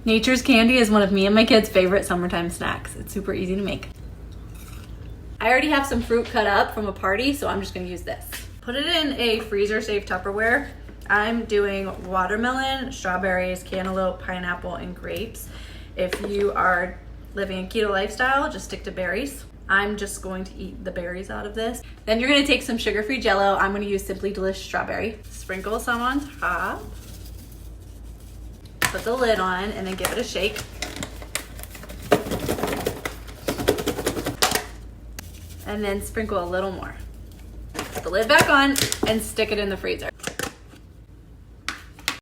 Nature's Candy is one of me and my kids' favorite summertime snacks. It's super easy to make. I already have some fruit cut up from a party, so I'm just gonna use this. Put it in a freezer-safe Tupperware. I'm doing watermelon, strawberries, cantaloupe, pineapple, and grapes. If you are living a keto lifestyle, just stick to berries. I'm just going to eat the berries out of this. Then you're gonna take some sugar-free Jell-O. I'm gonna use Simply Delish strawberry. Sprinkle some on top. Put the lid on and then give it a shake. And then sprinkle a little more. Put the lid back on and stick it in the freezer.